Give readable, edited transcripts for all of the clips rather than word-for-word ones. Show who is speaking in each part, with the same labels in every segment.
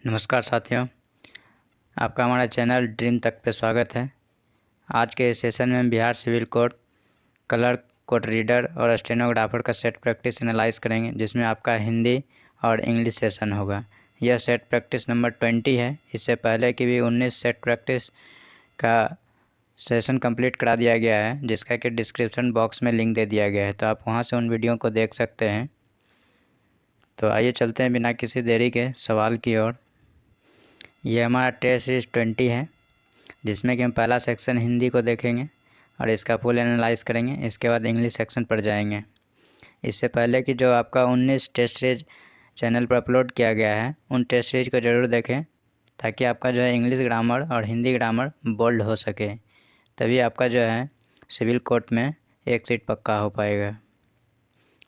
Speaker 1: नमस्कार साथियों, आपका हमारा चैनल ड्रीम तक पे स्वागत है। आज के इस सेशन में हम Bihar civil code, clerk, code reader और स्टेनोग्राफर का सेट प्रैक्टिस एनालाइज करेंगे, जिसमें आपका हिंदी और इंग्लिश सेशन होगा। यह सेट प्रैक्टिस नंबर 20 है। इससे पहले की भी 19 सेट प्रैक्टिस का सेशन कंप्लीट करा दिया गया है, जिसका कि डिस्क्रिप्शन बॉक्स में लिंक दे दिया गया है, तो आप वहां से उन वीडियो को देख सकते हैं। तो आइए चलते हैं बिना किसी देरी के सवाल की ओर। ये हमारा टेस्ट सीरीज 20 है, जिसमें कि हम पहला सेक्शन हिंदी को देखेंगे और इसका फुल एनालाइज करेंगे। इसके बाद इंग्लिश सेक्शन पर जाएंगे। इससे पहले कि जो आपका 19 टेस्ट सीरीज चैनल पर अपलोड किया गया है, उन टेस्ट सीरीज को ज़रूर देखें, ताकि आपका जो है इंग्लिश ग्रामर और हिंदी ग्रामर बोल्ड हो सके। तभी आपका जो है सिविल कोर्ट में एक सीट पक्का हो पाएगा।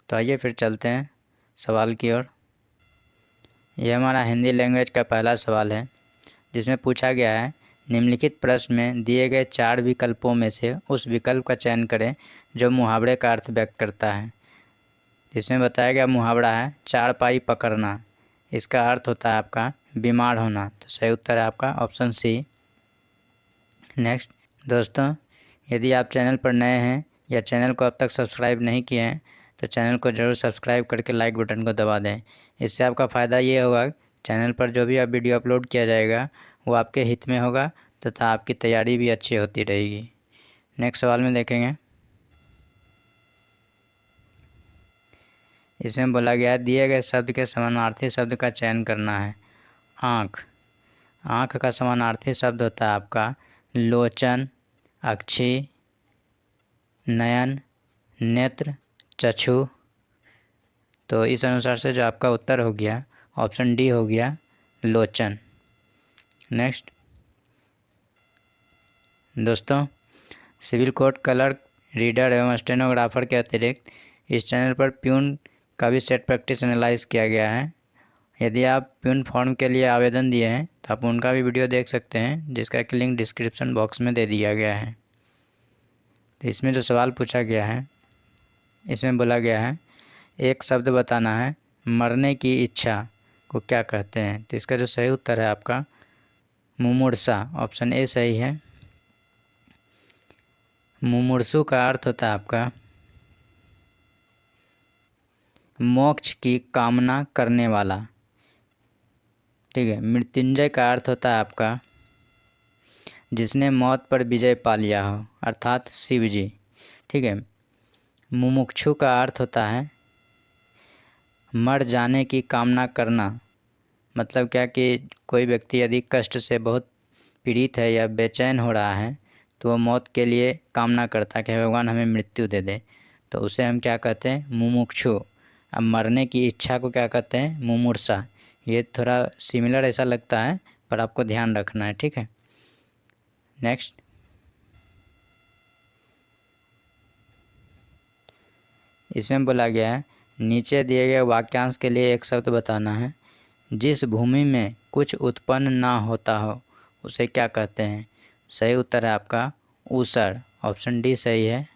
Speaker 1: तो आइए फिर चलते हैं सवाल की ओर। यह हमारा हिंदी लैंग्वेज का पहला सवाल है, जिसमें पूछा गया है, निम्नलिखित प्रश्न में दिए गए 4 विकल्पों में से उस विकल्प का चयन करें जो मुहावरे का अर्थ व्यक्त करता है। इसमें बताया गया मुहावरा है चारपाई पकड़ना। इसका अर्थ होता है आपका बीमार होना। तो सही उत्तर है आपका ऑप्शन सी। नेक्स्ट दोस्तों, यदि आप चैनल पर नए हैं या चैनल को अब तक सब्सक्राइब नहीं किए हैं, तो चैनल को ज़रूर सब्सक्राइब करके लाइक बटन को दबा दें। इससे आपका फ़ायदा ये होगा, चैनल पर जो भी अब वीडियो अपलोड किया जाएगा वो आपके हित में होगा तथा आपकी तैयारी भी अच्छी होती रहेगी। नेक्स्ट सवाल में देखेंगे। इसमें बोला गया है, दिए गए शब्द के समानार्थी शब्द का चयन करना है। आँख। आँख का समानार्थी शब्द होता है आपका लोचन, अक्षी, नयन, नेत्र, चक्षु। तो इस अनुसार से जो आपका उत्तर हो गया ऑप्शन डी हो गया लोचन। नेक्स्ट दोस्तों, सिविल कोड, क्लर्क, रीडर एवं स्टेनोग्राफर के अतिरिक्त इस चैनल पर प्यून का भी सेट प्रैक्टिस एनालाइज किया गया है। यदि आप प्यून फॉर्म के लिए आवेदन दिए हैं तो आप उनका भी वीडियो देख सकते हैं, जिसका एक लिंक डिस्क्रिप्शन बॉक्स में दे दिया गया है। तो इसमें जो सवाल पूछा गया है, इसमें बोला गया है, एक शब्द बताना है, मरने की इच्छा को क्या कहते हैं। तो इसका जो सही उत्तर है आपका मुमूर्षा। ऑप्शन ए सही है। मुमूर्षु का अर्थ होता है आपका मोक्ष की कामना करने वाला। ठीक है। मृत्युंजय का अर्थ होता है आपका जिसने मौत पर विजय पा लिया हो, अर्थात शिव जी। ठीक है। मुमुक्षु का अर्थ होता है मर जाने की कामना करना। मतलब क्या कि कोई व्यक्ति यदि कष्ट से बहुत पीड़ित है या बेचैन हो रहा है, तो वो मौत के लिए कामना करता है कि भगवान हमें मृत्यु दे दे, तो उसे हम क्या कहते हैं, मुमुक्षु। अब मरने की इच्छा को क्या कहते हैं, मुमूर्षा। ये थोड़ा सिमिलर ऐसा लगता है, पर आपको ध्यान रखना है। ठीक है। नेक्स्ट, इसमें बोला गया है, नीचे दिए गए वाक्यांश के लिए एक शब्द बताना है। जिस भूमि में कुछ उत्पन्न ना होता हो उसे क्या कहते हैं। सही उत्तर है आपका ऊसर। ऑप्शन डी सही है।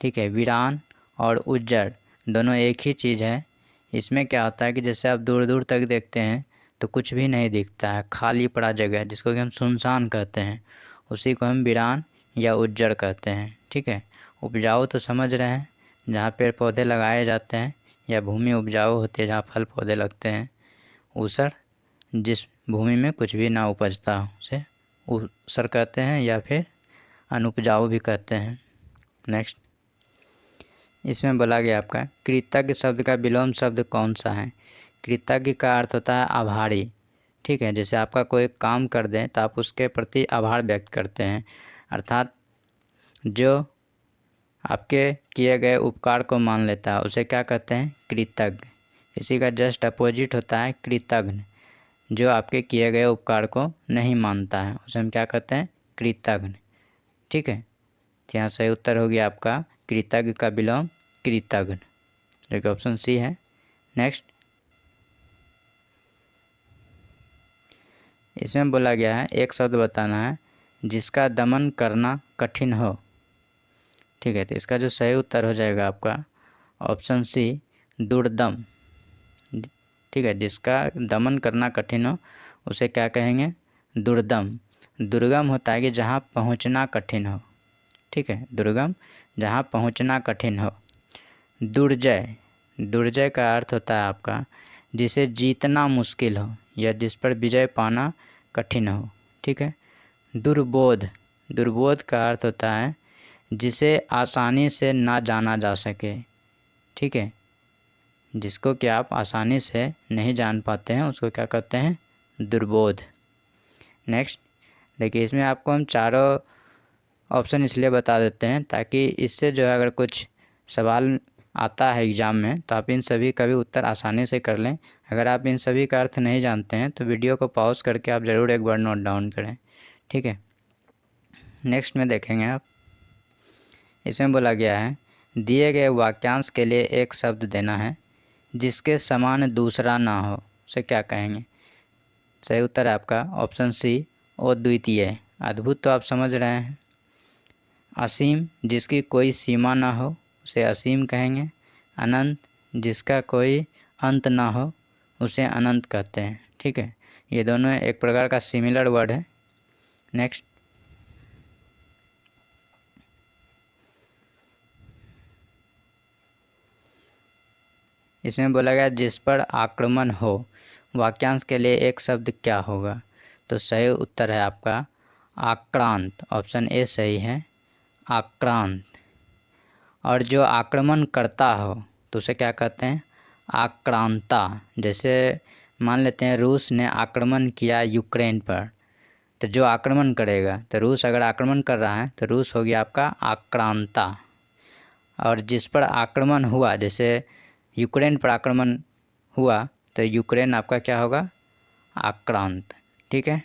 Speaker 1: ठीक है। वीरान और उज्जड़ दोनों एक ही चीज़ है। इसमें क्या होता है कि जैसे आप दूर दूर तक देखते हैं तो कुछ भी नहीं दिखता है, खाली पड़ा जगह, जिसको कि हम सुनसान कहते हैं, उसी को हम वीरान या उज्जड़ कहते हैं। ठीक है। उपजाऊ तो समझ रहे हैं, जहाँ पेड़ पौधे लगाए जाते हैं या भूमि उपजाऊ होती है जहाँ फल पौधे लगते हैं। ऊसर जिस भूमि में कुछ भी ना उपजता हो उसे ऊसर कहते हैं, या फिर अनुपजाऊ भी कहते हैं। नेक्स्ट, इसमें बोला गया आपका कृतज्ञ शब्द का विलोम शब्द कौन सा है। कृतज्ञ का अर्थ होता है आभारी। ठीक है। जैसे आपका कोई काम कर दें तो आप उसके प्रति आभार व्यक्त करते हैं, अर्थात जो आपके किए गए उपकार को मान लेता है उसे क्या कहते हैं, कृतज्ञ। इसी का जस्ट अपोजिट होता है कृतघ्न। जो आपके किए गए उपकार को नहीं मानता है उसे हम क्या कहते हैं, कृतघ्न। ठीक है। तो यहाँ सही उत्तर हो गया आपका कृतज्ञ का विलोम कृतघ्न, जो कि ऑप्शन सी है। नेक्स्ट, इसमें बोला गया है, एक शब्द बताना है जिसका दमन करना कठिन हो। ठीक है। तो इसका जो सही उत्तर हो जाएगा आपका ऑप्शन सी दुर्दम। ठीक है। जिसका दमन करना कठिन हो उसे क्या कहेंगे? दुर्गम। दुर्गम होता है कि जहाँ पहुँचना कठिन हो, ठीक है, दुर्गम जहाँ पहुँचना कठिन हो। दुर्जय, दुर्जय का अर्थ होता है आपका जिसे जीतना मुश्किल हो या जिस पर विजय पाना कठिन हो, ठीक है। दुर्बोध, दुर्बोध का अर्थ होता है जिसे आसानी से ना जाना जा सके, ठीक है, जिसको कि आप आसानी से नहीं जान पाते हैं उसको क्या कहते हैं? दुर्बोध। नेक्स्ट देखिए, इसमें आपको हम चारों ऑप्शन इसलिए बता देते हैं ताकि इससे जो है अगर कुछ सवाल आता है एग्ज़ाम में तो आप इन सभी का भी उत्तर आसानी से कर लें। अगर आप इन सभी का अर्थ नहीं जानते हैं तो वीडियो को पॉज करके आप ज़रूर एक बार नोट डाउन करें, ठीक है। नेक्स्ट में देखेंगे आप, इसमें बोला गया है दिए गए वाक्यांश के लिए एक शब्द देना है जिसके समान दूसरा ना हो, उसे क्या कहेंगे? सही उत्तर है आपका ऑप्शन सी, अद्वितीय। अद्भुत तो आप समझ रहे हैं। असीम, जिसकी कोई सीमा ना हो उसे असीम कहेंगे। अनंत, जिसका कोई अंत ना हो उसे अनंत कहते हैं, ठीक है। ये दोनों एक प्रकार का सिमिलर वर्ड है। नेक्स्ट, इसमें बोला गया जिस पर आक्रमण हो, वाक्यांश के लिए एक शब्द क्या होगा? तो सही उत्तर है आपका आक्रांत। ऑप्शन ए सही है, आक्रांत। और जो आक्रमण करता हो तो उसे क्या कहते हैं? आक्रांता। जैसे मान लेते हैं रूस ने आक्रमण किया यूक्रेन पर, तो जो आक्रमण करेगा, तो रूस अगर आक्रमण कर रहा है तो रूस हो गया आपका आक्रांता। और जिस पर आक्रमण हुआ, जैसे यूक्रेन पर आक्रमण हुआ तो यूक्रेन आपका क्या होगा? आक्रांत, ठीक है।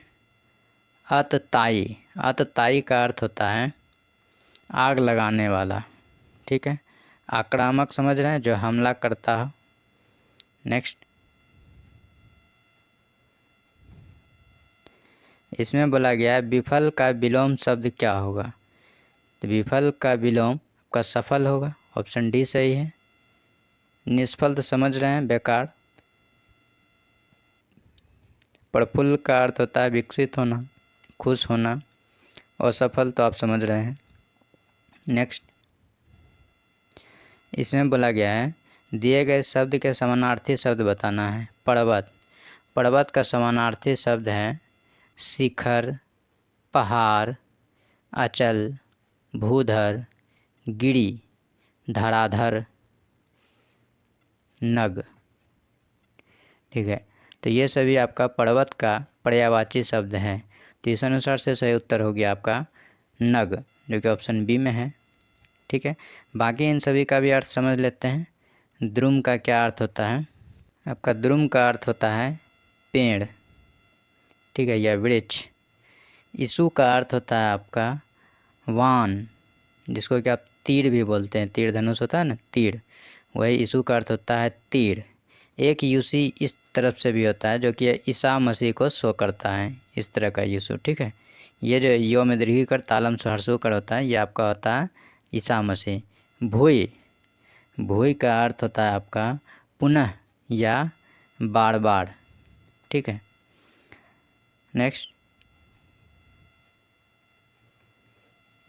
Speaker 1: अतताई, अतताई का अर्थ होता है आग लगाने वाला, ठीक है। आक्रामक समझ रहे हैं, जो हमला करता हो। नेक्स्ट, इसमें बोला गया है विफल का विलोम शब्द क्या होगा? तो विफल का विलोम का सफल होगा। ऑप्शन डी सही है। निष्फल तो समझ रहे हैं, बेकार। प्रफुल्ल का अर्थ होता है विकसित होना, खुश होना। असफल तो आप समझ रहे हैं। नेक्स्ट, इसमें बोला गया है दिए गए शब्द के समानार्थी शब्द बताना है। पर्वत, पर्वत का समानार्थी शब्द है शिखर, पहाड़, अचल, भूधर, गिरि, धराधर, नग, ठीक है। तो ये सभी आपका पर्वत का पर्यायवाची शब्द हैं। तो इस अनुसार से सही उत्तर हो गया आपका नग, जो कि ऑप्शन बी में है, ठीक है। बाकी इन सभी का भी अर्थ समझ लेते हैं। द्रुम का क्या अर्थ होता है? आपका द्रुम का अर्थ होता है पेड़, ठीक है, या वृक्ष। इशू का अर्थ होता है आपका वान, जिसको कि आप तीर भी बोलते हैं, तीर धनुष होता है ना, तीर, वही इशू का अर्थ होता है तीर। एक यूसी इस तरफ से भी होता है जो कि ईसा मसीह को शो करता है, इस तरह का यूसु, ठीक है। ये जो यो में दीर्घी कर तालम सहर्षु कर होता है, ये आपका होता है ईसा मसीह। भूय, भूय का अर्थ होता है आपका पुनः या बार बार, ठीक है। नेक्स्ट,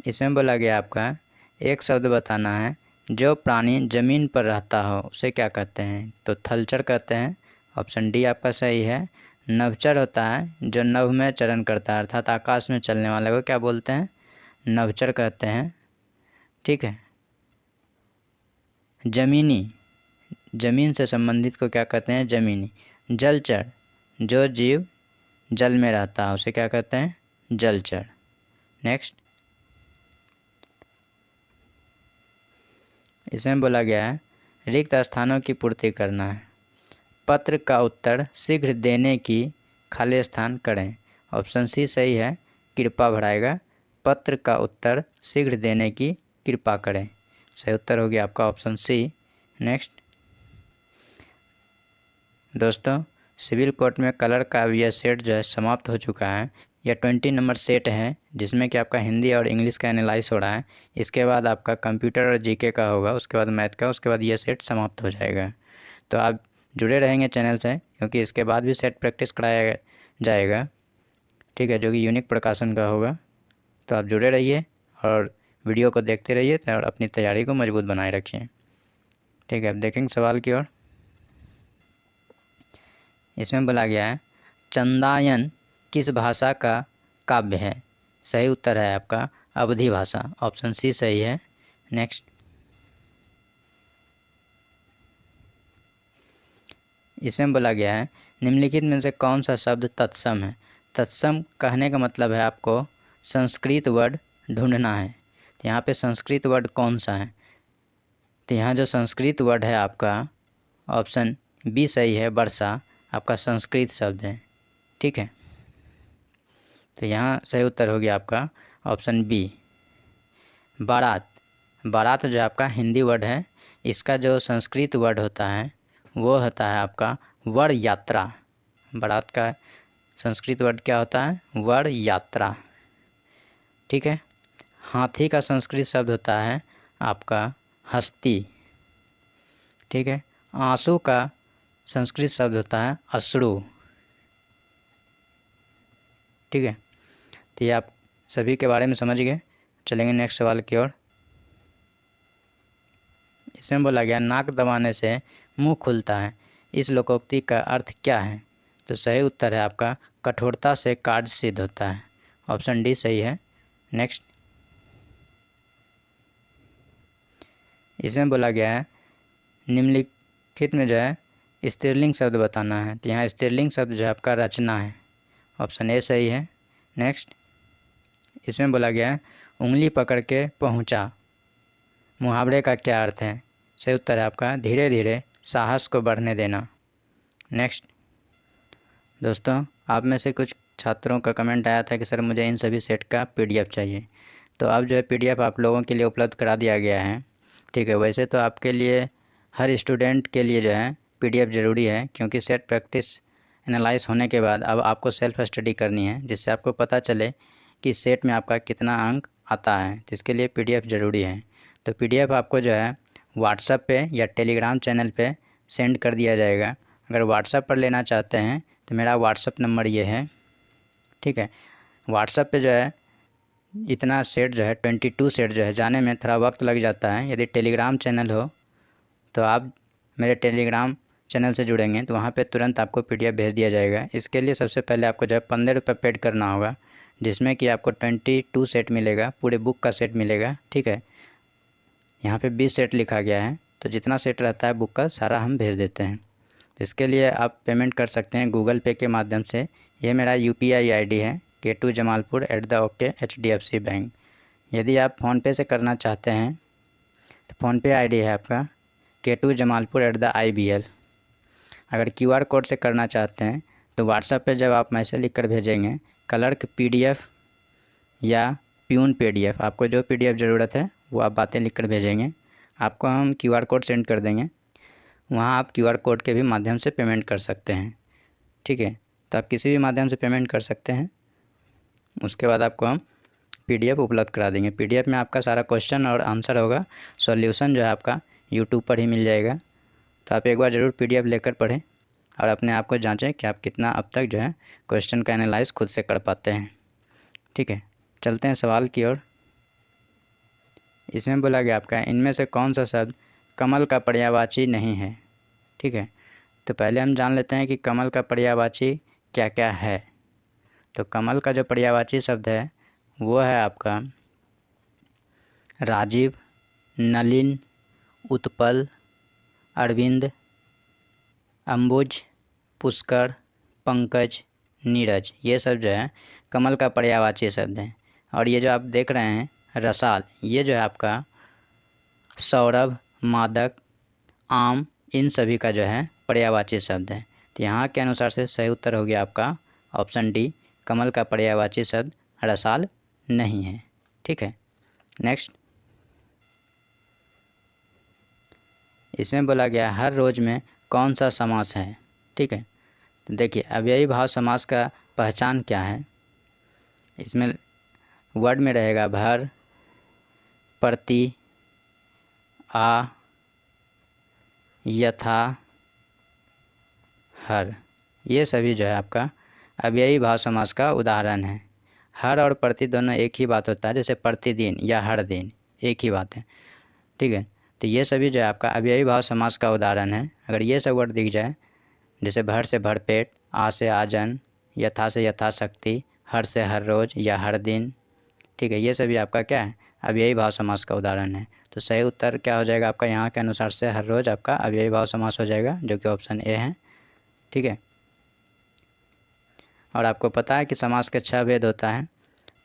Speaker 1: इसमें बोला गया आपका एक शब्द बताना है जो प्राणी जमीन पर रहता हो उसे क्या कहते हैं? तो थलचर कहते हैं। ऑप्शन डी आपका सही है। नभचर होता है जो नभ में चरण करता है, अर्थात आकाश में चलने वाले को क्या बोलते हैं? नभचर कहते हैं, ठीक है। जमीनी, जमीन से संबंधित को क्या कहते हैं? जमीनी। जलचर, जो जीव जल में रहता है उसे क्या कहते हैं? जलचर। नेक्स्ट, इसमें बोला गया है रिक्त स्थानों की पूर्ति करना है। पत्र का उत्तर शीघ्र देने की खाली स्थान करें। ऑप्शन सी सही है, कृपा भराएगा। पत्र का उत्तर शीघ्र देने की कृपा करें, सही उत्तर हो गया आपका ऑप्शन सी। नेक्स्ट, दोस्तों सिविल कोर्ट में कलर का यह सेट जो है समाप्त हो चुका है। यह 20 नंबर सेट है जिसमें कि आपका हिंदी और इंग्लिश का एनालाइज हो रहा है। इसके बाद आपका कंप्यूटर और जीके का होगा, उसके बाद मैथ का, उसके बाद यह सेट समाप्त हो जाएगा। तो आप जुड़े रहेंगे चैनल से, क्योंकि इसके बाद भी सेट प्रैक्टिस कराया जाएगा, ठीक है, जो कि यूनिक प्रकाशन का होगा। तो आप जुड़े रहिए और वीडियो को देखते रहिए और अपनी तैयारी को मजबूत बनाए रखिए। ठीक है, अब देखेंगे सवाल की ओर। इसमें बोला गया है चंदायन किस भाषा का काव्य है? सही उत्तर है आपका अवधी भाषा, ऑप्शन सी सही है। नेक्स्ट, इसमें बोला गया है निम्नलिखित में से कौन सा शब्द तत्सम है? तत्सम कहने का मतलब है आपको संस्कृत वर्ड ढूंढना है। तो यहाँ पे संस्कृत वर्ड कौन सा है? तो यहाँ जो संस्कृत वर्ड है आपका ऑप्शन बी सही है, वर्षा आपका संस्कृत शब्द है। ठीक है, तो यहाँ सही उत्तर हो गया आपका ऑप्शन बी बारात। बारात जो आपका हिंदी वर्ड है, इसका जो संस्कृत वर्ड होता है वो होता है आपका वर यात्रा। बारात का संस्कृत वर्ड क्या होता है? वर यात्रा। ठीक है, हाथी का संस्कृत शब्द होता है आपका हस्ती। ठीक है, आंसू का संस्कृत शब्द होता है अश्रु। ठीक है, तो ये आप सभी के बारे में समझ गए। चलेंगे नेक्स्ट सवाल की ओर। इसमें बोला गया नाक दबाने से मुंह खुलता है, इस लोकोक्ति का अर्थ क्या है? तो सही उत्तर है आपका कठोरता से कार्य सिद्ध होता है, ऑप्शन डी सही है। नेक्स्ट, इसमें बोला गया है निम्नलिखित में जो है स्त्रीलिंग शब्द बताना है। तो यहाँ स्त्रीलिंग शब्द जो है आपका रचना है, ऑप्शन ए सही है। नेक्स्ट, इसमें बोला गया है उंगली पकड़ के पहुँचा, मुहावरे का क्या अर्थ है? सही उत्तर है आपका धीरे धीरे साहस को बढ़ने देना। नेक्स्ट, दोस्तों आप में से कुछ छात्रों का कमेंट आया था कि सर मुझे इन सभी सेट का पीडीएफ चाहिए। तो अब जो है पीडीएफ आप लोगों के लिए उपलब्ध करा दिया गया है। ठीक है, वैसे तो आपके लिए हर स्टूडेंट के लिए जो है पीडीएफ ज़रूरी है, क्योंकि सेट प्रैक्टिस एनालाइज होने के बाद अब आपको सेल्फ स्टडी करनी है, जिससे आपको पता चले कि सेट में आपका कितना अंक आता है। तो इसके लिए पीडीएफ ज़रूरी है। तो पीडीएफ आपको जो है व्हाट्सएप पे या टेलीग्राम चैनल पे सेंड कर दिया जाएगा। अगर व्हाट्सएप पर लेना चाहते हैं तो मेरा व्हाट्सएप नंबर ये है। ठीक है, व्हाट्सएप पे जो है इतना सेट जो है 22 सेट जो है जाने में थोड़ा वक्त लग जाता है। यदि टेलीग्राम चैनल हो तो आप मेरे टेलीग्राम चैनल से जुड़ेंगे तो वहाँ पे तुरंत आपको पीडीएफ भेज दिया जाएगा। इसके लिए सबसे पहले आपको जो है 15 रुपये पेड करना होगा, जिसमें कि आपको 22 सेट मिलेगा, पूरे बुक का सेट मिलेगा। ठीक है, यहाँ पे 20 सेट लिखा गया है, तो जितना सेट रहता है बुक का सारा हम भेज देते हैं। तो इसके लिए आप पेमेंट कर सकते हैं गूगल पे के माध्यम से। ये मेरा UPI ID है K2jamalpur@HDFC बैंक। यदि आप फ़ोनपे से करना चाहते हैं तो फ़ोनपे ID है आपका K2jamalpur@IBL। अगर QR कोड से करना चाहते हैं तो व्हाट्सएप पे जब आप मैसेज लिख कर भेजेंगे क्लर्क PDF या प्यून PDF, आपको जो PDF ज़रूरत है वो आप बातें लिख कर भेजेंगे, आपको हम QR कोड सेंड कर देंगे। वहाँ आप QR कोड के भी माध्यम से पेमेंट कर सकते हैं। ठीक है, तो आप किसी भी माध्यम से पेमेंट कर सकते हैं। उसके बाद आपको हम पीडीएफ उपलब्ध करा देंगे। पीडीएफ में आपका सारा क्वेश्चन और आंसर होगा, सॉल्यूशन जो है आपका यूट्यूब पर ही मिल जाएगा। तो आप एक बार ज़रूर पीडीएफ लेकर पढ़ें और अपने आप को जाँचें कि आप कितना अब तक जो है क्वेश्चन का एनालाइज खुद से कर पाते हैं। ठीक है, चलते हैं सवाल की ओर। इसमें बोला गया आपका इनमें से कौन सा शब्द कमल का पर्यायवाची नहीं है? ठीक है, तो पहले हम जान लेते हैं कि कमल का पर्यायवाची क्या क्या है। तो कमल का जो पर्यायवाची शब्द है वो है आपका राजीव, नलिन, उत्पल, अरविंद, अंबुज, पुष्कर, पंकज, नीरज। ये सब जो है कमल का पर्यायवाची शब्द है। और ये जो आप देख रहे हैं रसाल, ये जो है आपका सौरभ, मादक, आम, इन सभी का जो है पर्यायवाची शब्द है। तो यहाँ के अनुसार से सही उत्तर हो गया आपका ऑप्शन डी, कमल का पर्यायवाची शब्द रसाल नहीं है। ठीक है, नेक्स्ट, इसमें बोला गया हर रोज में कौन सा समास है? ठीक है, तो देखिए अव्ययी भाव समास का पहचान क्या है। इसमें वर्ड में रहेगा भर, प्रति, आ, यथा, हर। ये सभी जो है आपका अव्ययी भाव समास का उदाहरण है। हर और प्रति दोनों एक ही बात होता है, जैसे प्रतिदिन या हर दिन एक ही बात है, ठीक है। तो ये सभी जो है आपका अव्ययी भाव समास का उदाहरण है। अगर ये सब वर्ड दिख जाए, जैसे भर से भरपेट, आ से आजन, यथा से यथाशक्ति, हर से हर रोज़ या हर दिन, ठीक है, ये सभी आपका क्या है, अव्ययी भाव समास का उदाहरण है। तो सही उत्तर क्या हो जाएगा आपका, यहाँ के अनुसार से हर रोज़ आपका अव्ययी भाव समास हो जाएगा, जो कि ऑप्शन ए है, ठीक है। और आपको पता है कि समास के 6 भेद होता है।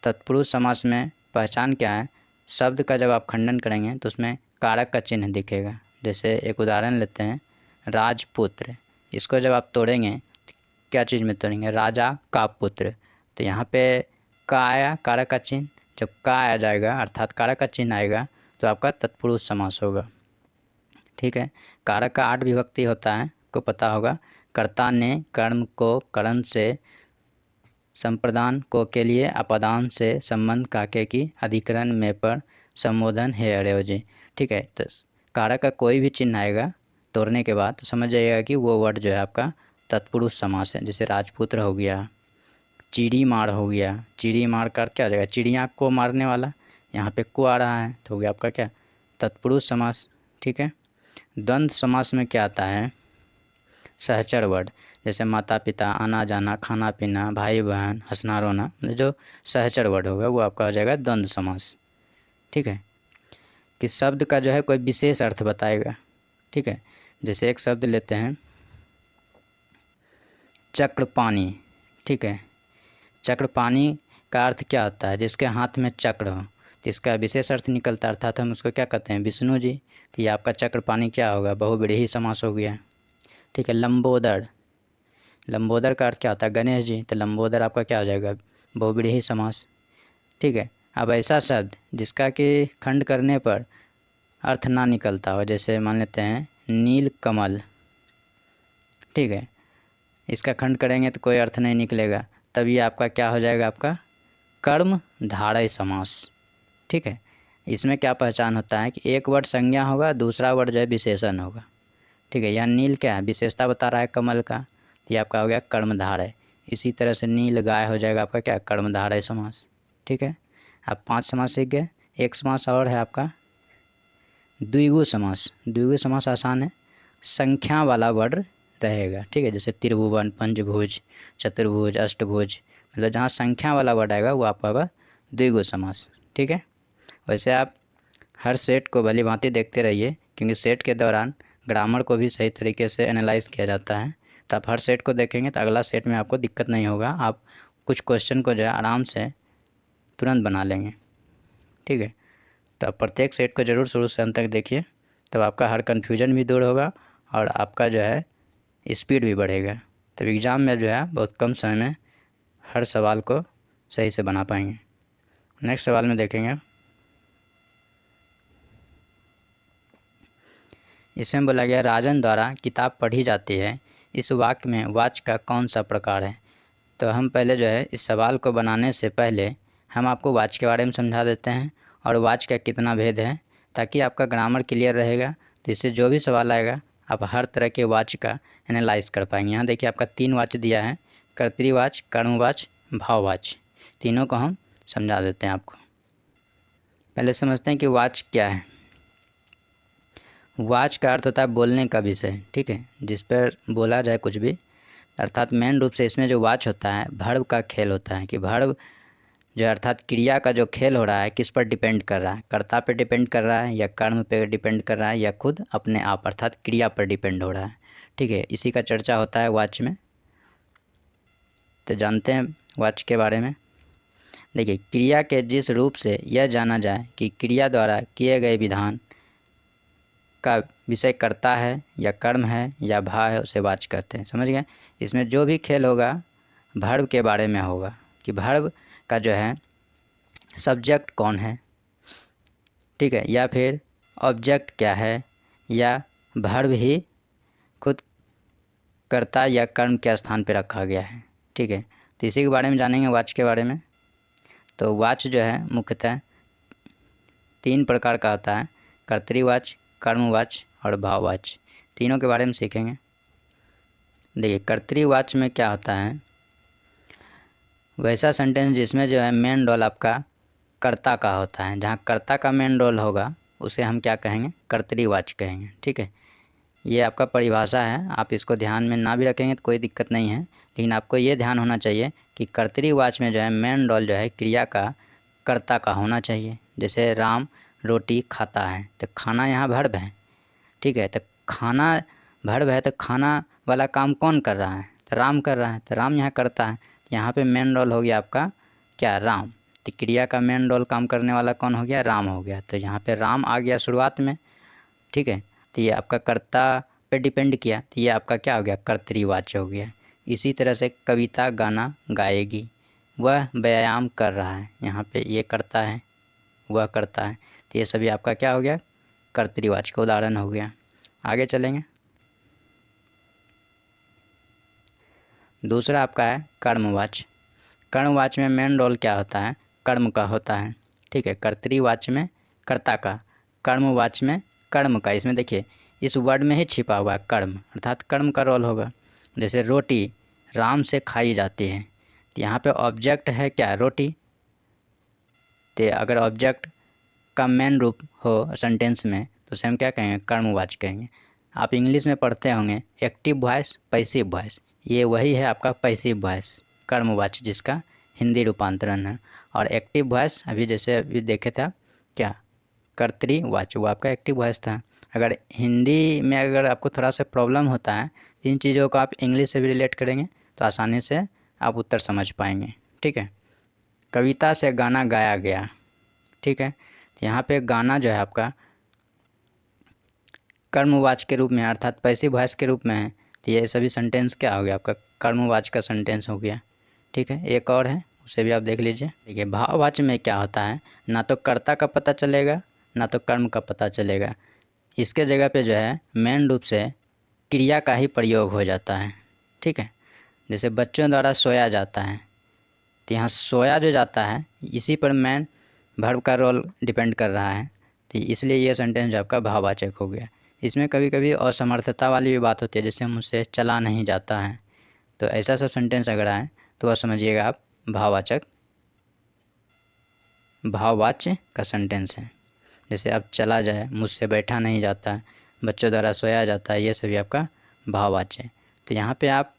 Speaker 1: तत्पुरुष समास में पहचान क्या है, शब्द का जब आप खंडन करेंगे तो उसमें कारक का चिन्ह दिखेगा। जैसे एक उदाहरण लेते हैं, राजपुत्र, इसको जब आप तोड़ेंगे तो क्या चीज़ में तोड़ेंगे, राजा का पुत्र। तो यहाँ पे का आया कारक का चिन्ह, जब का आ जाएगा अर्थात कारक का चिन्ह आएगा तो आपका तत्पुरुष समास होगा, ठीक है। कारक का 8 विभक्ति होता है, को पता होगा। कर्ता ने कर्म को करण से, संप्रदान को के लिए अपदान से, संबंध काके की, अधिकरण में पर, संबोधन है अरे जी, ठीक है। तो कारक का कोई भी चिन्ह आएगा तोड़ने के बाद तो समझ जाइएगा कि वो वर्ड जो है आपका तत्पुरुष समास है। जैसे राजपुत्र हो गया, चिड़ी मार हो गया, चिड़ी मार कर क्या हो जाएगा, चिड़िया को मारने वाला, यहाँ पे को आ रहा है तो हो गया आपका क्या, तत्पुरुष समास, ठीक है। द्वंद्व समास में क्या आता है, सहचर वर्ड, जैसे माता पिता, आना जाना, खाना पीना, भाई बहन, हंसना रोना, जो सहचर वर्ड होगा वो आपका हो जाएगा द्वंद्व समास, ठीक है। कि शब्द का जो है कोई विशेष अर्थ बताएगा, ठीक है। जैसे एक शब्द लेते हैं चक्रपाणी, ठीक है। चक्रपाणी का अर्थ क्या होता है, जिसके हाथ में चक्र हो, तो इसका विशेष अर्थ निकलता है, अर्थात हम उसको क्या कहते हैं, विष्णु जी। तो ये आपका चक्रपाणी क्या होगा, बहुव्रीहि समास हो गया, ठीक है। लंबोदर, लंबोदर का अर्थ क्या होता है, गणेश जी, तो लंबोदर आपका क्या हो जाएगा, बहुव्रीहि समास, ठीक है। अब ऐसा शब्द जिसका कि खंड करने पर अर्थ ना निकलता हो, जैसे मान लेते हैं नील कमल, ठीक है, इसका खंड करेंगे तो कोई अर्थ नहीं निकलेगा, तब ये आपका क्या हो जाएगा, आपका कर्म धारय समास, ठीक है। इसमें क्या पहचान होता है कि एक वर्ड संज्ञा होगा, दूसरा वर्ड जो है विशेषण होगा, ठीक है। यहाँ नील क्या है, विशेषता बता रहा है कमल का, ये आपका हो गया कर्मधारय। इसी तरह से नील गाय हो जाएगा आपका क्या, कर्मधारय समास, ठीक है। आप 5 समास सीख गए। एक समास और है आपका द्विगु समास। द्विगु समास आसान है, संख्या वाला वर्ड रहेगा, ठीक है। जैसे त्रिभुवन, पंचभुज, चतुर्भुज, अष्टभुज, मतलब जहाँ संख्या वाला वर्ड आएगा वो आपका होगा द्विगु समास, ठीक है। वैसे आप हर सेट को भली भांति देखते रहिए, क्योंकि सेट के दौरान ग्रामर को भी सही तरीके से एनालाइज किया जाता है। तो आप हर सेट को देखेंगे तो अगला सेट में आपको दिक्कत नहीं होगा, आप कुछ क्वेश्चन को जो है आराम से तुरंत बना लेंगे, ठीक है। तो आप प्रत्येक सेट को ज़रूर शुरू से अंत तक देखिए, तब आपका हर कन्फ्यूजन भी दूर होगा और आपका जो है स्पीड भी बढ़ेगा। तब एग्ज़ाम में जो है बहुत कम समय में हर सवाल को सही से बना पाएंगे। नेक्स्ट सवाल में देखेंगे, इसमें बोला गया राजन द्वारा किताब पढ़ी जाती है, इस वाक्य में वाच्य का कौन सा प्रकार है। तो हम पहले जो है इस सवाल को बनाने से पहले हम आपको वाच्य के बारे में समझा देते हैं और वाच्य का कितना भेद है, ताकि आपका ग्रामर क्लियर रहेगा। तो इससे जो भी सवाल आएगा आप हर तरह के वाच्य का एनालाइज कर पाएंगे। यहाँ देखिए आपका 3 वाच्य दिया है, कर्तृवाच्य, कर्मवाच्य, भाववाच्य, तीनों को हम समझा देते हैं आपको। पहले समझते हैं कि वाच्य क्या है। वाच्य का अर्थ होता है बोलने का विषय, ठीक है, जिस पर बोला जाए कुछ भी, अर्थात मेन रूप से इसमें जो वाच्य होता है वर्ब का खेल होता है, कि वर्ब जो अर्थात क्रिया का जो खेल हो रहा है किस पर डिपेंड कर रहा है, कर्ता पर डिपेंड कर रहा है या कर्म पर डिपेंड कर रहा है या खुद अपने आप अर्थात क्रिया पर डिपेंड हो रहा है, ठीक है। इसी का चर्चा होता है वाच्य में। तो जानते हैं वाच्य के बारे में। देखिए, क्रिया के जिस रूप से यह जाना जाए कि क्रिया द्वारा किए गए विधान का विषय कर्ता है या कर्म है या भाव है, उसे वाच्य कहते हैं। समझ गए। इसमें जो भी खेल होगा वर्ब के बारे में होगा, कि वर्ब का जो है सब्जेक्ट कौन है, ठीक है, या फिर ऑब्जेक्ट क्या है, या वर्ब ही खुद कर्ता या कर्म के स्थान पर रखा गया है, ठीक है। तो इसी के बारे में जानेंगे वाच्य के बारे में। तो वाच्य जो है मुख्यतः 3 प्रकार का होता है, कर्तृवाच्य, कर्मवाच्य और भाववाच्य, तीनों के बारे में सीखेंगे। देखिए, कर्तृवाच्य में क्या होता है, वैसा सेंटेंस जिसमें जो है मेन रोल आपका कर्ता का होता है। जहाँ कर्ता का मेन रोल होगा उसे हम क्या कहेंगे, कर्तरीवाची कहेंगे। ठीक है, ये आपका परिभाषा है, आप इसको ध्यान में ना भी रखेंगे तो कोई दिक्कत नहीं है, लेकिन आपको ये ध्यान होना चाहिए कि कर्तरीवाची में जो है मेन रोल जो है क्रिया का कर्ता का होना चाहिए। जैसे राम रोटी खाता है, तो खाना यहाँ वर्ब है। ठीक है, तो खाना वर्ब है, तो खाना वाला काम कौन कर रहा है, तो राम कर रहा है, तो राम यहाँ करता है। यहाँ पे मेन रोल हो गया आपका क्या, राम। तो क्रिया का मेन रोल काम करने वाला कौन हो गया, राम हो गया। तो यहाँ पे राम आ गया शुरुआत में। ठीक है, तो ये आपका कर्ता पे डिपेंड किया, तो ये आपका क्या हो गया, कर्तरीवाची हो गया। इसी तरह से कविता गाना गाएगी, वह व्यायाम कर रहा है, यहाँ पे ये करता है, वह करता है, तो ये सभी आपका क्या हो गया, कर्तरीवाची का उदाहरण हो गया। आगे चलेंगे। दूसरा आपका है कर्मवाची। कर्मवाची में मेन रोल क्या होता है, कर्म का होता है। ठीक है, कर्तरीवाची में कर्ता का, कर्मवाची में कर्म का। इसमें देखिए इस वर्ड में ही छिपा हुआ है कर्म, अर्थात कर्म का रोल होगा। जैसे रोटी राम से खाई जाती है, तो यहाँ पे ऑब्जेक्ट है क्या, रोटी। तो अगर ऑब्जेक्ट का मेन रूप हो सेंटेंस में तो उसे हम क्या कहेंगे, कर्मवाची कहेंगे। आप इंग्लिश में पढ़ते होंगे एक्टिव वॉइस पैसिव वॉइस, ये वही है आपका पैसिव वॉइस कर्मवाची, जिसका हिंदी रूपांतरण है। और एक्टिव वॉइस अभी जैसे अभी देखे थे आप क्या, कर्तरीवाची, वो आपका एक्टिव वॉइस था। अगर हिंदी में अगर आपको थोड़ा सा प्रॉब्लम होता है, इन चीज़ों को आप इंग्लिश से भी रिलेट करेंगे तो आसानी से आप उत्तर समझ पाएंगे। ठीक है, कविता से गाना गाया गया। ठीक है, यहाँ पे गाना जो है आपका कर्मवाची के रूप में अर्थात पैसिव वॉइस के रूप में है, तो ये सभी सेंटेंस क्या हो गया आपका, कर्मवाची का सेंटेंस हो गया। ठीक है, एक और है उसे भी आप देख लीजिए। देखिए भाववाची में क्या होता है, ना तो कर्ता का पता चलेगा ना तो कर्म का पता चलेगा, इसके जगह पे जो है मेन रूप से क्रिया का ही प्रयोग हो जाता है। ठीक है, जैसे बच्चों द्वारा सोया जाता है, तो यहाँ सोया जो जाता है इसी पर मेन वर्ब का रोल डिपेंड कर रहा है, तो इसलिए ये सेंटेंस आपका भाववाचक हो गया। इसमें कभी कभी असमर्थता वाली भी बात होती है, जैसे मुझसे चला नहीं जाता है, तो ऐसा सब सेंटेंस अगर आए तो वह समझिएगा आप भाववाचक, भाववाच्य का सेंटेंस है। जैसे अब चला जाए, मुझसे बैठा नहीं जाता है, बच्चों द्वारा सोया जाता है, ये सभी आपका भाववाच्य है। तो यहाँ पे आप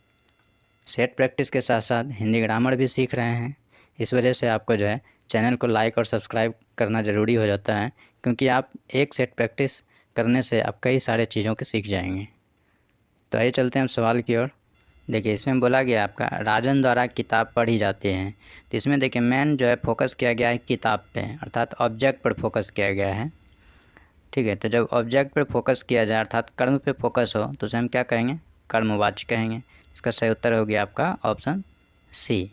Speaker 1: सेट प्रैक्टिस के साथ साथ हिंदी ग्रामर भी सीख रहे हैं, इस वजह से आपको जो है चैनल को लाइक और सब्सक्राइब करना ज़रूरी हो जाता है, क्योंकि आप एक सेट प्रैक्टिस करने से आप कई सारे चीज़ों के सीख जाएंगे। तो आइए चलते हैं हम सवाल की ओर। देखिए इसमें बोला गया आपका राजन द्वारा किताब पढ़ी जाती है, तो इसमें देखिए मेन जो है फोकस किया गया है किताब पे, अर्थात ऑब्जेक्ट पर फोकस किया गया है। ठीक है, तो जब ऑब्जेक्ट पर फोकस किया जाए अर्थात कर्म पे फोकस हो तो उसे हम क्या कहेंगे, कर्मवाची कहेंगे। इसका सही उत्तर हो गया आपका ऑप्शन सी।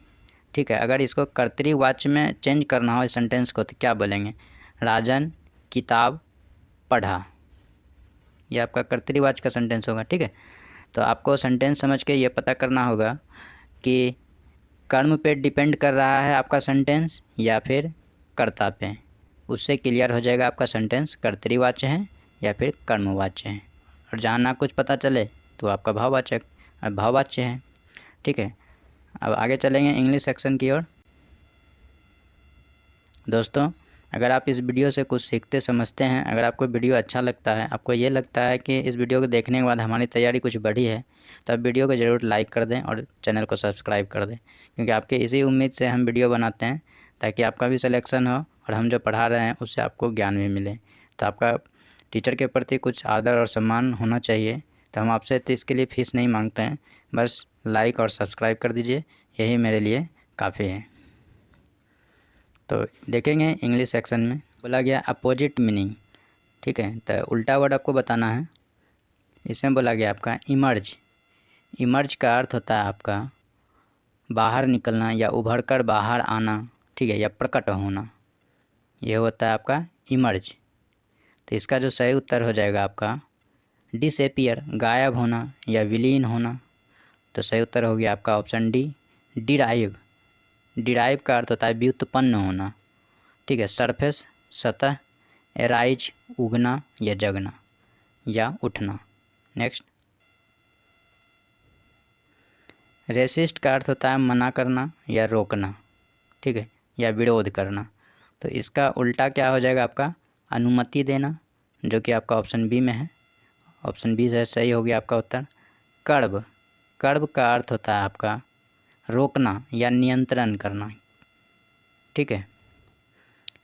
Speaker 1: ठीक है, अगर इसको कर्तरीवाची में चेंज करना हो इस सेंटेंस को तो क्या बोलेंगे, राजन किताब पढ़ा, ये आपका कर्तरीवाची का सेंटेंस होगा। ठीक है, तो आपको सेंटेंस समझ के ये पता करना होगा कि कर्म पे डिपेंड कर रहा है आपका सेंटेंस या फिर कर्ता पे, उससे क्लियर हो जाएगा आपका सेंटेंस कर्तरीवाची है या फिर कर्मवाची है। और जहाँ ना कुछ पता चले तो आपका भाववाचक और भाववाच्य है। ठीक है, अब आगे चलेंगे इंग्लिश सेक्शन की ओर। दोस्तों अगर आप इस वीडियो से कुछ सीखते समझते हैं, अगर आपको वीडियो अच्छा लगता है, आपको ये लगता है कि इस वीडियो को देखने के बाद हमारी तैयारी कुछ बढ़ी है, तो आप वीडियो को ज़रूर लाइक कर दें और चैनल को सब्सक्राइब कर दें, क्योंकि आपके इसी उम्मीद से हम वीडियो बनाते हैं ताकि आपका भी सिलेक्शन हो और हम जो पढ़ा रहे हैं उससे आपको ज्ञान भी मिले। तो आपका टीचर के प्रति कुछ आदर और सम्मान होना चाहिए, तो हम आपसे तो इसके लिए फ़ीस नहीं मांगते हैं, बस लाइक और सब्सक्राइब कर दीजिए, यही मेरे लिए काफ़ी है। तो देखेंगे इंग्लिश सेक्शन में बोला गया अपोजिट मीनिंग। ठीक है, तो उल्टा वर्ड आपको बताना है। इसमें बोला गया आपका इमर्ज। इमर्ज का अर्थ होता है आपका बाहर निकलना या उभर कर बाहर आना, ठीक है, या प्रकट होना, ये होता है आपका इमर्ज। तो इसका जो सही उत्तर हो जाएगा आपका डिसएपियर, गायब होना या विलीन होना। तो सही उत्तर हो गया आपका ऑप्शन डी, डिराइव। डिराइव का अर्थ होता है व्युत्पन्न होना। ठीक है, सरफेस सतह, एराइज उगना या जगना या उठना। नेक्स्ट, रेसिस्ट का अर्थ होता है मना करना या रोकना, ठीक है, या विरोध करना। तो इसका उल्टा क्या हो जाएगा आपका, अनुमति देना, जो कि आपका ऑप्शन बी में है। ऑप्शन बी से सही हो गया आपका उत्तर। कर्ब, कर्ब का अर्थ होता है आपका रोकना या नियंत्रण करना, ठीक है।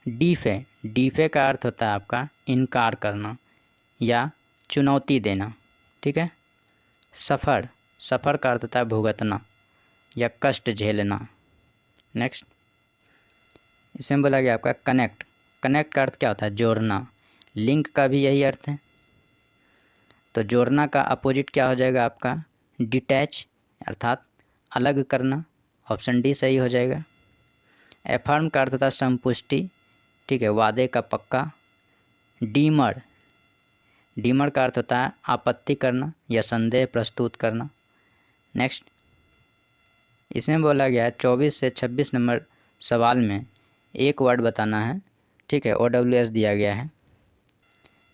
Speaker 1: डीफे, डीफे का अर्थ होता है आपका इनकार करना या चुनौती देना, ठीक है। सफ़र, सफ़र का अर्थ होता है भुगतना या कष्ट झेलना। नेक्स्ट, इसमें बोला गया आपका कनेक्ट, कनेक्ट का अर्थ क्या होता है, जोड़ना। लिंक का भी यही अर्थ है। तो जोड़ना का अपोजिट क्या हो जाएगा आपका, डिटैच, अर्थात अलग करना। ऑप्शन डी सही हो जाएगा। एफर्म का अर्थ होता है संपुष्टि, ठीक है, वादे का पक्का। डीमर, डीमर का अर्थ होता है आपत्ति करना या संदेह प्रस्तुत करना। नेक्स्ट, इसमें बोला गया है 24 से 26 नंबर सवाल में एक वर्ड बताना है, ठीक है, OWS दिया गया है।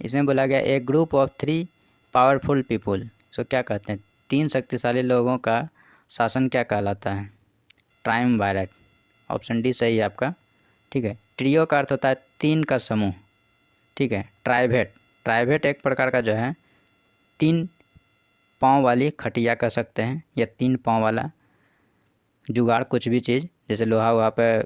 Speaker 1: इसमें बोला गया ए ग्रुप ऑफ 3 पावरफुल पीपुल, सो क्या कहते हैं, 3 शक्तिशाली लोगों का शासन क्या कहलाता है, ट्रायमवायरेट। ऑप्शन डी सही है आपका, ठीक है। ट्रियो का अर्थ होता है 3 का समूह, ठीक है। ट्राइवेट, ट्राइवेट एक प्रकार का जो है 3 पाँव वाली खटिया कह सकते हैं, या 3 पाँव वाला जुगाड़, कुछ भी चीज़, जैसे लोहा वहाँ पे,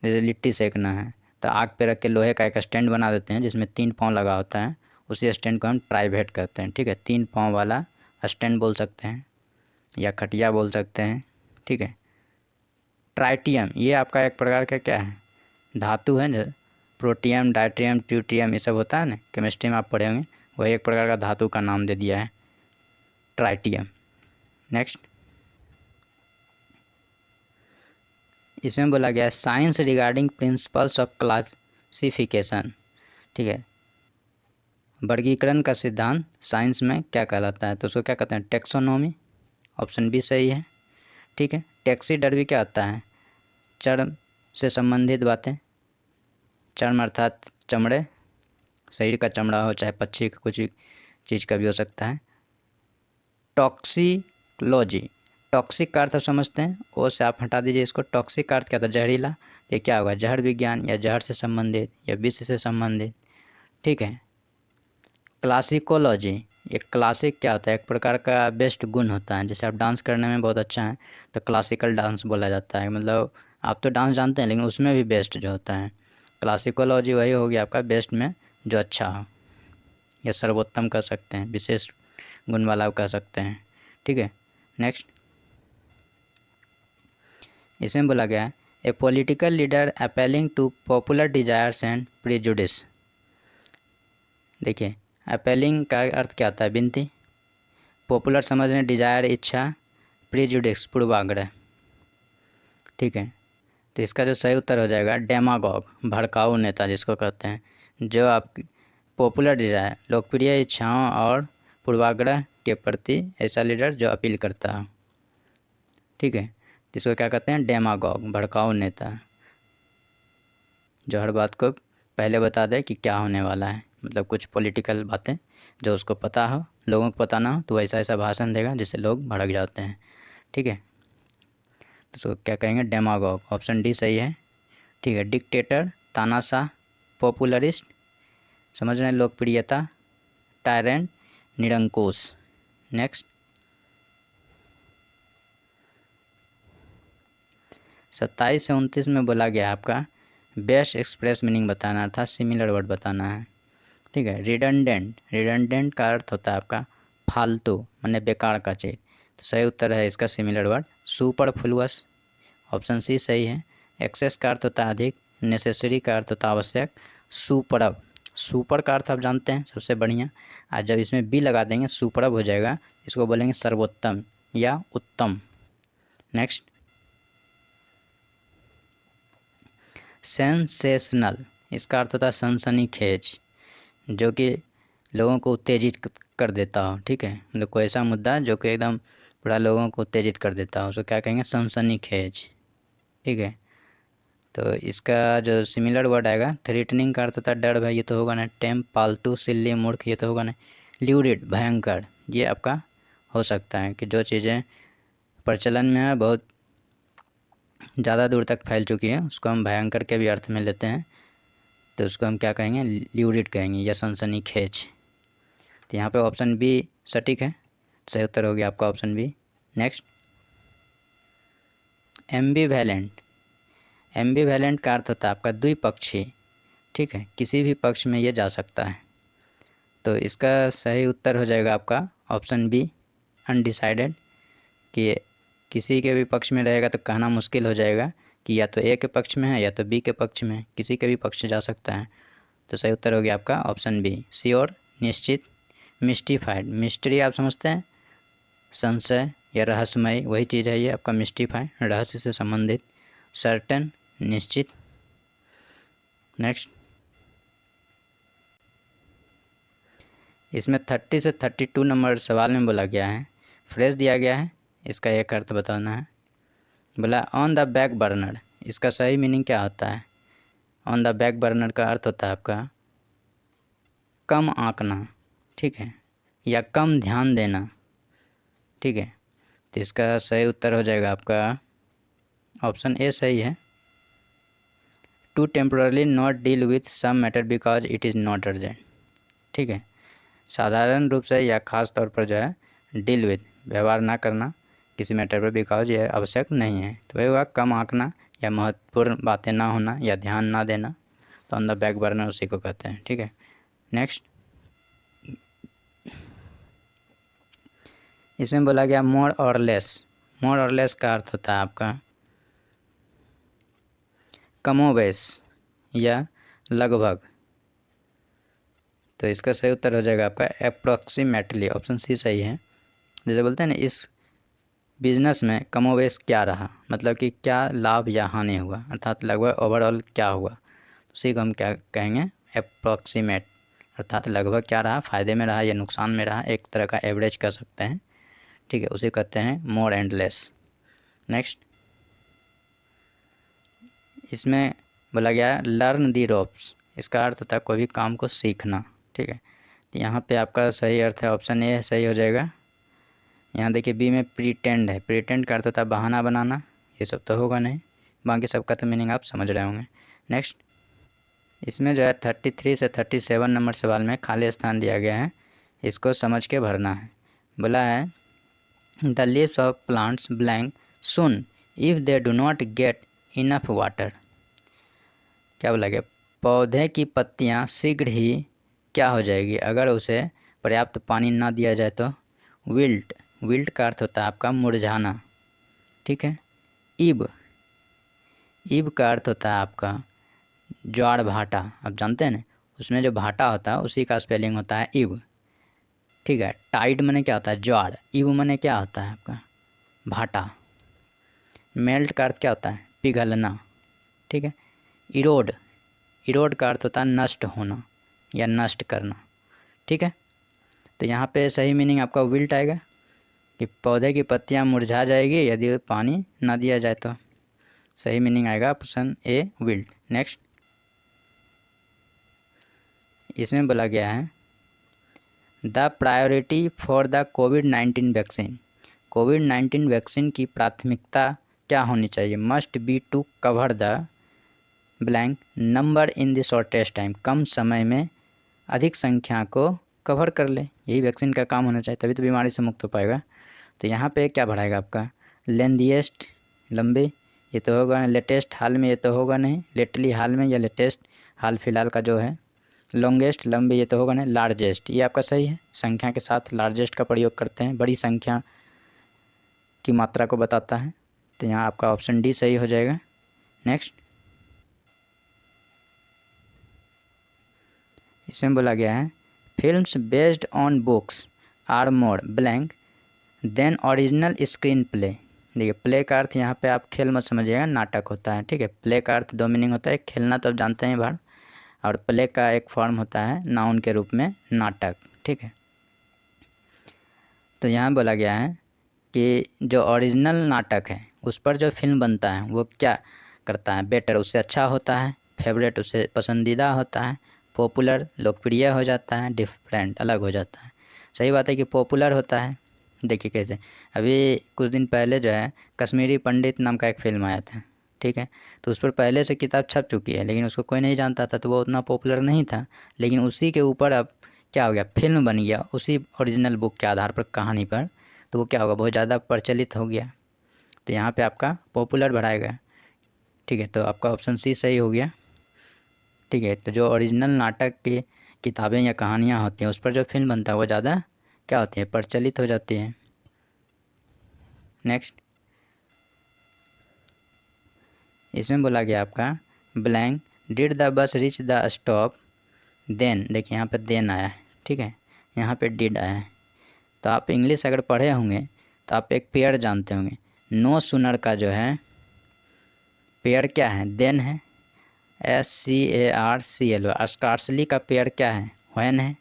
Speaker 1: जैसे लिट्टी सेकना है तो आग पे रख के लोहे का एक स्टैंड बना देते हैं जिसमें 3 पाँव लगा होता है, उसी स्टैंड को हम ट्राइवेट कहते हैं, ठीक है। 3 पाँव वाला स्टैंड बोल सकते हैं या खटिया बोल सकते हैं, ठीक है। ट्राइटियम, ये आपका एक प्रकार का क्या है, धातु है, जो प्रोटियम, डायट्रियम, ट्यूटियम ये सब होता है ना, केमिस्ट्री में आप पढ़े होंगे, वही एक प्रकार का धातु का नाम दे दिया है, ट्राइटियम। नेक्स्ट, इसमें बोला गया है science regarding principles of classification, ठीक है, वर्गीकरण का सिद्धांत साइंस में क्या कहलाता है, तो उसको क्या कहते हैं, टेक्सोनोमी। ऑप्शन बी सही है, ठीक है। टैक्सीडर्मी क्या होता है, चर्म से संबंधित बातें, चर्म अर्थात चमड़े, शरीर का चमड़ा हो चाहे पक्षी का कुछ चीज़ का भी हो सकता है। टॉक्सिकोलॉजी, टॉक्सिक का अर्थ समझते हैं, ओ से आप हटा दीजिए इसको। टॉक्सिक का अर्थ क्या था, जहरीला। ये क्या होगा, जहर विज्ञान या जहर से संबंधित या विष से संबंधित, ठीक है। क्लासिकोलॉजी, ये क्लासिक क्या होता है, एक प्रकार का बेस्ट गुण होता है, जैसे आप डांस करने में बहुत अच्छा है तो क्लासिकल डांस बोला जाता है, मतलब आप तो डांस जानते हैं लेकिन उसमें भी बेस्ट जो होता है, क्लासिकोलॉजी वही हो गया आपका बेस्ट में जो अच्छा हो, या सर्वोत्तम कह सकते हैं, विशेष गुण वाला कह सकते हैं, ठीक है। नेक्स्ट, इसमें बोला गया है a political leader appealing to popular desires and prejudice. देखिए, अपीलिंग का अर्थ क्या होता है, विनती, पॉपुलर समझने, डिजायर इच्छा, प्रेजुडिस पूर्वाग्रह, ठीक है। तो इसका जो सही उत्तर हो जाएगा डेमागॉग, भड़काऊ नेता जिसको कहते हैं, जो आप पॉपुलर डिजायर, लोकप्रिय इच्छाओं और पूर्वाग्रह के प्रति ऐसा लीडर जो अपील करता है, ठीक है। जिसको क्या कहते हैं, डेमागॉग, भड़काऊ नेता, जो हर बात को पहले बता दे कि क्या होने वाला है, मतलब कुछ पॉलिटिकल बातें जो उसको पता हो, लोगों को पता ना हो, तो ऐसा ऐसा भाषण देगा जिससे लोग भड़क जाते हैं, ठीक है। तो क्या कहेंगे, डेमागॉग। ऑप्शन डी सही है, ठीक है। डिक्टेटर, तानाशाह, पॉपुलरिस्ट, समझ रहे हैं, लोकप्रियता, टायरेंट, निरंकुश। नेक्स्ट, 27 से 29 में बोला गया आपका बेस्ट एक्सप्रेस मीनिंग बताना, अर्थात सिमिलर वर्ड बताना है, ठीक है। रिडंडेंट, रिडंडेंट का अर्थ होता है आपका फालतू, माने बेकार का चीज़, तो सही उत्तर है इसका similar word superfluous. Option C सही है। एक्सेस का अर्थ होता है अधिक, नेसेसरी का अर्थ होता है आवश्यक, सुपरब, सुपर का अर्थ आप जानते हैं सबसे बढ़िया, आज जब इसमें बी लगा देंगे सुपरब हो जाएगा, इसको बोलेंगे सर्वोत्तम या उत्तम। नेक्स्ट, सेंसेशनल, इसका अर्थ होता है सनसनीखेज, जो कि लोगों को उत्तेजित कर देता हो, ठीक है, मतलब कोई ऐसा मुद्दा जो कि एकदम पूरा लोगों को उत्तेजित कर देता हो, उसको क्या कहेंगे, सनसनीखेज, ठीक है। तो इसका जो सिमिलर वर्ड आएगा, थ्रेटनिंग का अर्थ होता है डर भय, ये तो होगा ना। टेम्प, पालतू, सिल्ली, मूर्ख, ये तो होगा ना। ल्यूरिड, भयंकर, ये आपका हो सकता है कि जो चीज़ें प्रचलन में है, बहुत ज़्यादा दूर तक फैल चुकी है, उसको हम भयंकर के भी अर्थ में लेते हैं, तो उसको हम क्या कहेंगे, ल्यूरिड कहेंगे या सनसनीखेज। तो यहाँ पे ऑप्शन बी सटीक है, सही उत्तर हो गया आपका ऑप्शन बी। नेक्स्ट, एम्बीवैलेंट। एम्बीवैलेंट का अर्थ होता है आपका द्विपक्षी, ठीक है, किसी भी पक्ष में ये जा सकता है। तो इसका सही उत्तर हो जाएगा आपका ऑप्शन बी अनडिसाइडेड, कि किसी के भी पक्ष में रहेगा तो कहना मुश्किल हो जाएगा कि या तो ए के पक्ष में है या तो बी के पक्ष में, किसी के भी पक्ष से जा सकता है। तो सही उत्तर हो गया आपका ऑप्शन बी श्योर, निश्चित। मिस्टिफाइड, मिस्ट्री आप समझते हैं, संशय या रहस्यमय, वही चीज़ है ये आपका मिस्टिफाइड, रहस्य से संबंधित। सर्टेन, निश्चित। नेक्स्ट, इसमें 30 से 32 नंबर सवाल में बोला गया है, फ्रेज दिया गया है, इसका एक अर्थ बताना है। बोला ऑन द बैक बर्नर, इसका सही मीनिंग क्या होता है? ऑन द बैक बर्नर का अर्थ होता है आपका कम आंकना, ठीक है, या कम ध्यान देना, ठीक है। तो इसका सही उत्तर हो जाएगा आपका ऑप्शन ए सही है, to temporarily not deal with some matter because it is not urgent, ठीक है। साधारण रूप से या ख़ास तौर पर जो है डील विथ, व्यवहार ना करना किसी मैटर पर बिकॉज ये आवश्यक नहीं है, तो वही हुआ कम आंकना या महत्वपूर्ण बातें ना होना या ध्यान ना देना, तो ऑन द बैक बर्नर उसी को कहते हैं, ठीक है। नेक्स्ट, इसमें बोला गया मोर और लेस। मोर और लेस का अर्थ होता है आपका कमोबेश या लगभग, तो इसका सही उत्तर हो जाएगा आपका अप्रॉक्सीमेटली, ऑप्शन सी सही है। जैसे बोलते हैं ना, इस बिजनेस में कमोबेश क्या रहा, मतलब कि क्या लाभ या हानि हुआ, अर्थात लगभग ओवरऑल क्या हुआ, उसी को हम क्या कहेंगे, अप्रॉक्सीमेट, अर्थात लगभग क्या रहा, फ़ायदे में रहा या नुकसान में रहा, एक तरह का एवरेज कर सकते हैं, ठीक है, उसे कहते हैं मोर एंड लेस। नेक्स्ट, इसमें बोला गया लर्न दी रोप्स, इसका अर्थ होता है कोई भी काम को सीखना, ठीक है। तो यहाँ पे आपका सही अर्थ है ऑप्शन ए सही हो जाएगा। यहाँ देखिए बी में प्रीटेंड है, प्रीटेंड का अर्थ होता है बहाना बनाना, ये सब तो होगा नहीं, बाकी सबका तो मीनिंग आप समझ रहे होंगे। नेक्स्ट, इसमें जो है 33 से 37 नंबर सवाल में खाली स्थान दिया गया है, इसको समझ के भरना है। बोला है the leaves of plants blank soon if they do not get enough water. क्या बोला गया, पौधे की पत्तियां शीघ्र ही क्या हो जाएगी अगर उसे पर्याप्त पानी ना दिया जाए तो। विल्ट, विल्ट का अर्थ होता है आपका मुरझाना, ठीक है। ईब, ईब का अर्थ होता है आपका ज्वार भाटा, आप जानते हैं ना, उसमें जो भाटा होता है उसी का स्पेलिंग होता है ईब, ठीक है। टाइड मने क्या होता है ज्वार, ईब मने क्या होता है आपका भाटा। मेल्ट का अर्थ क्या होता है पिघलना, ठीक है। इरोड, इरोड का अर्थ होता है नष्ट होना या नष्ट करना, ठीक है। तो यहाँ पे सही मीनिंग आपका विल्ट आएगा कि पौधे की पत्तियाँ मुरझा जाएगी यदि पानी ना दिया जाए तो, सही मीनिंग आएगा ऑप्शन ए विल्ट। नेक्स्ट, इसमें बोला गया है the priority for the covid vaccine, covid vaccine की प्राथमिकता क्या होनी चाहिए, must be to cover the blank number in the shortest time, कम समय में अधिक संख्या को कवर कर ले, यही वैक्सीन का काम होना चाहिए, तभी तो बीमारी से मुक्त हो पाएगा। तो यहाँ पे क्या बढ़ाएगा आपका लेंथीएस्ट, लंबे, ये तो होगा नहीं, लेटेस्ट हाल में ये तो होगा नहीं, लेटली हाल में या लेटेस्ट हाल फिलहाल का जो है, लॉन्गेस्ट लंबे ये तो होगा नहीं, लार्जेस्ट ये आपका सही है, संख्या के साथ लार्जेस्ट का प्रयोग करते हैं, बड़ी संख्या की मात्रा को बताता है, तो यहाँ आपका ऑप्शन डी सही हो जाएगा। नेक्स्ट, इसमें बोला गया है films based on books are more blank than original screenplay. देखिए प्ले का अर्थ यहाँ पे आप खेल मत समझिएगा, नाटक होता है, ठीक है। प्ले का अर्थ दो मीनिंग होता है, खेलना तो आप जानते हैं बार, और प्ले का एक फॉर्म होता है नाउन के रूप में नाटक, ठीक है। तो यहाँ बोला गया है कि जो ओरिजिनल नाटक है उस पर जो फिल्म बनता है वो क्या करता है, बेटर उससे अच्छा होता है, फेवरेट उससे पसंदीदा होता है, पॉपुलर लोकप्रिय हो जाता है, डिफरेंट अलग हो जाता है। सही बात है कि पॉपुलर होता है देखिए कैसे, अभी कुछ दिन पहले जो है कश्मीरी पंडित नाम का एक फ़िल्म आया था, ठीक है। तो उस पर पहले से किताब छप चुकी है, लेकिन उसको कोई नहीं जानता था, तो वो उतना पॉपुलर नहीं था। लेकिन उसी के ऊपर अब क्या हो गया, फ़िल्म बन गया उसी ओरिजिनल बुक के आधार पर, कहानी पर। तो वो क्या होगा, बहुत ज़्यादा प्रचलित हो गया। तो यहाँ पे आपका पॉपुलर बढ़ाएगा, ठीक है। तो आपका ऑप्शन सी सही हो गया, ठीक है। तो जो ओरिजिनल नाटक की किताबें या कहानियाँ होती हैं उस पर जो फिल्म बनता है वो ज़्यादा क्या होती है, प्रचलित हो जाती है। नेक्स्ट, इसमें बोला गया आपका blank did the bus reach the stop then, देखिए यहाँ पर देन आया है, ठीक है, यहाँ पे डिड आया है। तो आप इंग्लिश अगर पढ़े होंगे तो आप एक पेयर जानते होंगे, नो सुनर का जो है पेयर क्या है, देन है, SCARCL। स्कार्सली का पेयर क्या है, व्हेन है।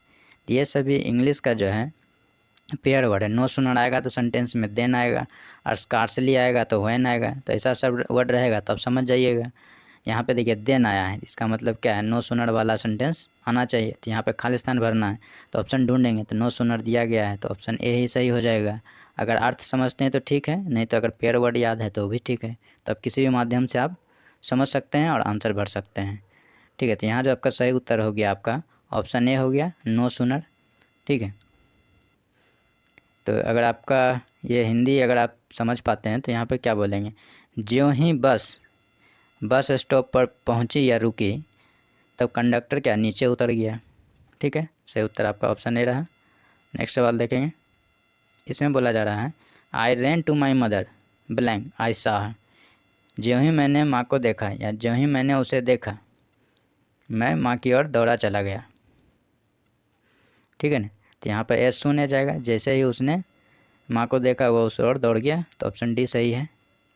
Speaker 1: ये सभी इंग्लिश का जो है पेयर वर्ड है। नो सुनर आएगा तो सेंटेंस में देन आएगा, और स्कार्सली आएगा तो व्हेन आएगा। तो ऐसा सब वर्ड रहेगा तो आप समझ जाइएगा। यहाँ पे देखिए देन आया है, इसका मतलब क्या है, नो सुनर वाला सेंटेंस आना चाहिए। तो यहाँ पे खाली स्थान भरना है, तो ऑप्शन ढूंढेंगे तो नो सुनर दिया गया है, तो ऑप्शन ए ही सही हो जाएगा। अगर अर्थ समझते हैं तो ठीक है, नहीं तो अगर पेयर वर्ड याद है तो भी ठीक है। तो अब किसी भी माध्यम से आप समझ सकते हैं और आंसर भर सकते हैं, ठीक है। तो यहाँ जो आपका सही उत्तर हो गया आपका ऑप्शन ए हो गया, नो सुनर, ठीक है। तो अगर आपका ये हिंदी अगर आप समझ पाते हैं तो यहाँ पर क्या बोलेंगे, ज्यों ही बस स्टॉप पर पहुँची या रुकी तब कंडक्टर क्या नीचे उतर गया, ठीक है। सही उत्तर आपका ऑप्शन ए रहा। नेक्स्ट सवाल देखेंगे, इसमें बोला जा रहा है I ran to my mother blank I saw, ज्यों ही मैंने माँ को देखा या ज्यों ही मैंने उसे देखा मैं माँ की ओर दौड़ा चला गया, ठीक है ना। तो यहाँ पर एस सुन जाएगा, जैसे ही उसने माँ को देखा वो उस ओर दौड़ गया, तो ऑप्शन डी सही है।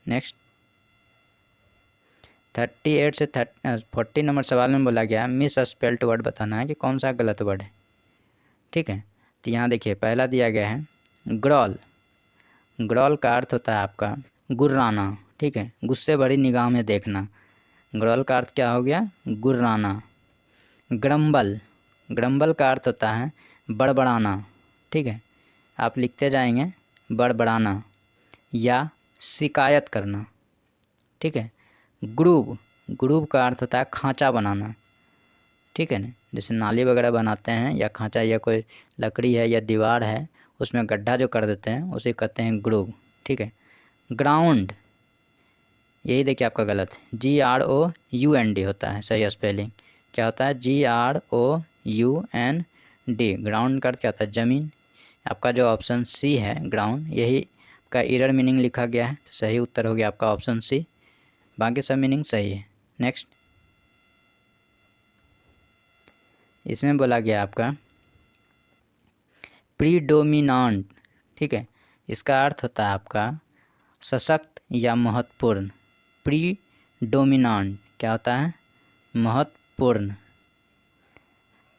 Speaker 1: नेक्स्ट, 38 से 40 नंबर सवाल में बोला गया मिस स्पेल्ट वर्ड बताना है कि कौन सा गलत वर्ड है, ठीक है। तो यहाँ देखिए पहला दिया गया है ग्रॉल। ग्रॉल का अर्थ होता है आपका गुर्राना, ठीक है, गुस्से भरी निगाह में देखना। ग्रॉल का अर्थ क्या हो गया, गुर्राना। ग्रम्बल, ग्रम्बल का अर्थ होता है बड़बड़ाना, ठीक है, आप लिखते जाएंगे बड़बड़ाना या शिकायत करना, ठीक है। ग्रूव, ग्रूव का अर्थ होता है खांचा बनाना, ठीक है ना, जैसे नाली वगैरह बनाते हैं या खांचा या कोई लकड़ी है या दीवार है उसमें गड्ढा जो कर देते हैं उसे कहते हैं ग्रूव, ठीक है। ग्राउंड, यही देखिए आपका गलत है, GROUND होता है सही स्पेलिंग, क्या होता है GROUND। ग्राउंड का अर्थ क्या होता है ज़मीन। आपका जो ऑप्शन सी है ग्राउंड, यही का एरर मीनिंग लिखा गया है, तो सही उत्तर हो गया आपका ऑप्शन सी, बाकी सब मीनिंग सही है। नेक्स्ट, इसमें बोला गया आपका प्रीडोमिनांट, ठीक है, इसका अर्थ होता है आपका सशक्त या महत्वपूर्ण। प्रीडोमिनांट क्या होता है, महत्वपूर्ण।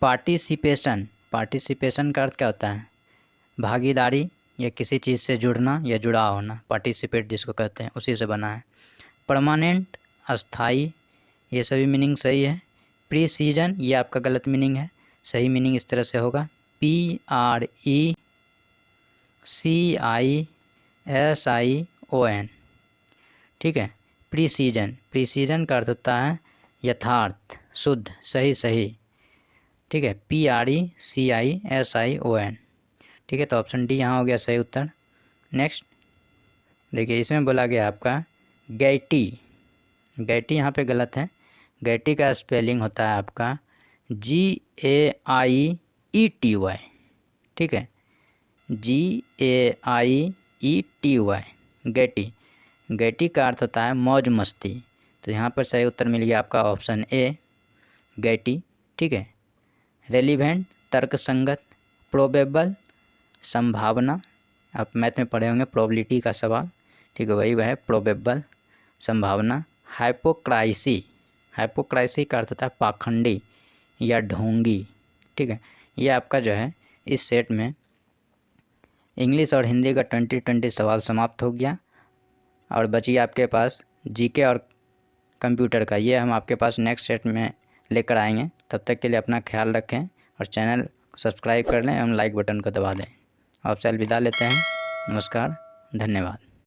Speaker 1: पार्टिसिपेशन, पार्टिसिपेशन का अर्थ क्या होता है भागीदारी या किसी चीज़ से जुड़ना या जुड़ा होना, पार्टिसिपेट जिसको कहते हैं उसी से बना है। परमानेंट, अस्थाई, ये सभी मीनिंग सही है। प्रीसीजन ये आपका गलत मीनिंग है, सही मीनिंग इस तरह से होगा PRECISION, ठीक है। प्रीसीजन, प्रीसीजन का अर्थ होता है यथार्थ, शुद्ध, सही सही, ठीक है, PRECISION, ठीक है। तो ऑप्शन डी यहाँ हो गया सही उत्तर। नेक्स्ट देखिए, इसमें बोला गया आपका गैटी। गैटी यहाँ पे गलत है, गैटी का स्पेलिंग होता है आपका GAIETY, ठीक है, GAIETY, गैटी। गैटी का अर्थ होता है मौज मस्ती, तो यहाँ पर सही उत्तर मिल गया आपका ऑप्शन ए गैटी, ठीक है। रेलिवेंट, तर्कसंगत। प्रोबेबल, संभावना, आप मैथ में पढ़े होंगे प्रोबेबिलिटी का सवाल, ठीक है, वही वह है प्रोबेबल, संभावना। हाइपोक्राइसी, हाइपोक्राइसी का अर्थ होता है पाखंडी या ढोंगी, ठीक है। ये आपका जो है इस सेट में इंग्लिश और हिंदी का 2020 सवाल समाप्त हो गया, और बची आपके पास जीके और कंप्यूटर का, ये हम आपके पास नेक्स्ट सेट में लेकर आएंगे। तब तक के लिए अपना ख्याल रखें और चैनल को सब्सक्राइब कर लें एवं लाइक बटन को दबा दें। आपसे अलविदा लेते हैं। नमस्कार, धन्यवाद।